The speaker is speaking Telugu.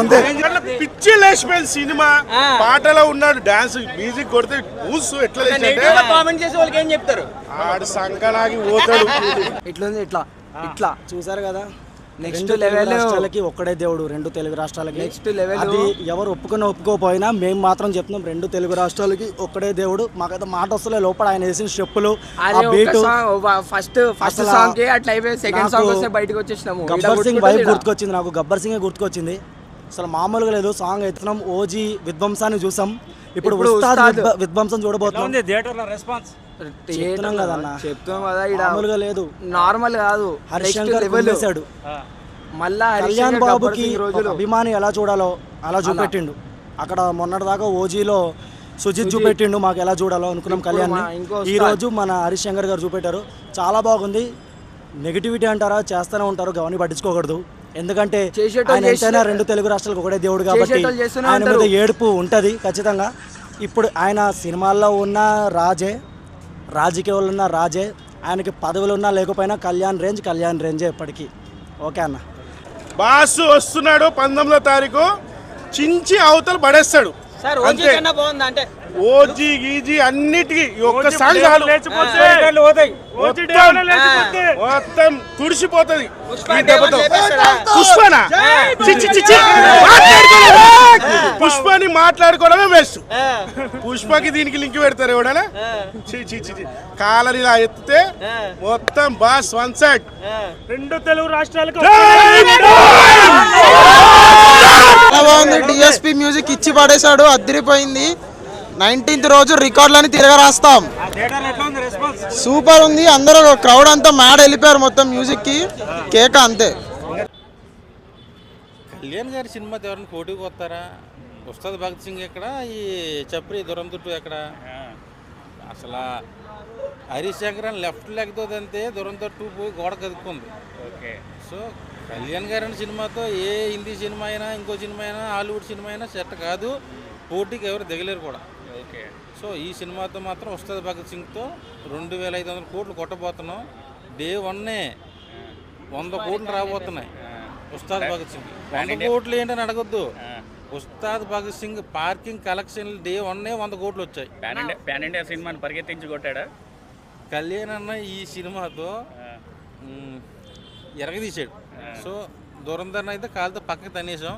అంతే. పిచ్చి లేచిపోయింది సినిమా. పాటలో ఉన్నాడు, డాన్స్ మ్యూజిక్ కొడితే ఊసు ఎట్లా కామెంట్ చేసే వాళ్ళకి ఏం చెప్తారు? ఆడు సంకలాగి పోతాడు. ఇట్లుంది ఇట్లా చూసారు కదా. నెక్స్ట్ లెవెల్ రాష్ట్రాలకి ఒక్కడే దేవుడు, రెండు తెలుగు రాష్ట్రాలకి నెక్స్ట్ లెవెల్. అది ఎవరు ఒప్పుకోపోయినా మేము మాత్రం చెప్తున్నాం, రెండు తెలుగు రాష్ట్రాలకి ఒక్కడే దేవుడు. మాకైతే మాట వస్తలే లోపల ఆయన వేసిన స్టెప్పులు, ఫస్ట్ సాంగ్ అట్లా అయిపోయి సెకండ్ సాంగ్ వస్తే బయటకు వచ్చేసినాము. గబ్బర్ సింగ్ వైబ్ గుర్తుకొచ్చింది నాకు, గబ్బర్ సింగ్ గుర్తుకొచ్చింది. అసలు మామూలుగా లేదు. సాంగ్ ఎత్తున్నాం, ఓజీ విధ్వంసాన్ని చూసాం, ఇప్పుడు విధ్వంసం చూడబోతున్నాం. చెప్తున్నాం కదా, మామూలుగా లేదు, నార్మల్ కాదు. హరిశంకర్ వేసాడు మళ్ళా. కళ్యాణ్ బాబుకి అభిమాని ఎలా చూడాలో అలా చూపెట్టిండు. అక్కడ మొన్నటిదాకా ఓజీలో సుజిత్ చూపెట్టిండు, మాకు ఎలా చూడాలో అనుకున్నాం కళ్యాణ్. ఈ రోజు మన హరిశంకర్ గారు చూపెట్టారు, చాలా బాగుంది. నెగిటివిటీ అంటారా, చేస్తూనే ఉంటారు, గవని పట్టించుకోకూడదు. ఎందుకంటే ఆయన ఎంతైనా రెండు తెలుగు రాష్ట్రాలకు ఒకటే దేవుడు కాబట్టి ఆయన మీద ఏడుపు ఉంటుంది ఖచ్చితంగా. ఇప్పుడు ఆయన సినిమాల్లో ఉన్న రాజే, రాజకీయాల్లో ఉన్న రాజే, ఆయనకి పదవులు ఉన్నా లేకపోయినా కళ్యాణ్ రేంజే ఎప్పటికీ. ఓకే అన్న. బాస్ వస్తున్నాడు 19వ తారీఖు, చించి అవతలు పడేస్తాడు. ఓజీ గీజీ అన్నిటికీ ఒక్కసారి మొత్తం తుడిసిపోతుంది. పుష్పని మాట్లాడుకోవడమే బెస్ట్. పుష్పకి దీనికి లింక్ పెడతారు ఎవడనా. కాలర్ ఇలా ఎత్తితే మొత్తం బాస్ వన్ సైడ్. రెండు తెలుగు రాష్ట్రాలకు డిఎస్పీ మ్యూజిక్ ఇచ్చి పడేశాడు, అదిరిపోయింది. 19th రోజు రికార్డులని తిరగరాస్తాం. సూపర్ ఉంది. అందరూ క్రౌడ్ అంతా మ్యాడ్ వెళ్ళిపోయారు మొత్తం మ్యూజిక్ కి. కేక అంతే. కళ్యాణ్ గారి సినిమా ఎవరైనా పోటీకి వస్తారా? ఉస్తాద్ భగత్ సింగ్ ఎక్కడ, ఈ చప్రి దురంతుట్టు ఎక్కడ? అసలు హరిశంకర్ అని లెఫ్ట్ లెగ్తో అంతే దురంతుట్టు పోయి గోడ కదుక్కుంది. ఓకే. సో కళ్యాణ్ గారి సినిమాతో ఏ హిందీ సినిమా అయినా, ఇంకో సినిమా అయినా, హాలీవుడ్ సినిమా అయినా సెట్ కాదు. పోటీకి ఎవరు దిగలేరు కూడా. ఓకే. సో ఈ సినిమాతో మాత్రం ఉస్తాద్ భగత్ సింగ్తో 2500 కోట్లు కొట్టబోతున్నాం. డే 1 100 కోట్లు రాబోతున్నాయి ఉస్తాద్ భగత్ సింగ్. 100 కోట్లు ఏంటని అడగొద్దు. ఉస్తాద్ భగత్ సింగ్ పార్కింగ్ కలెక్షన్లు డే 1 100 కోట్లు వచ్చాయి. పాన్ ఇండియా సినిమాని పరిగెత్తించి కొట్టాడా కళ్యాణ్ అన్న ఈ సినిమాతో ఎరగదీశాడు. సో దురంధర్ని అయితే కాలుతో పక్కకి తనేసాం.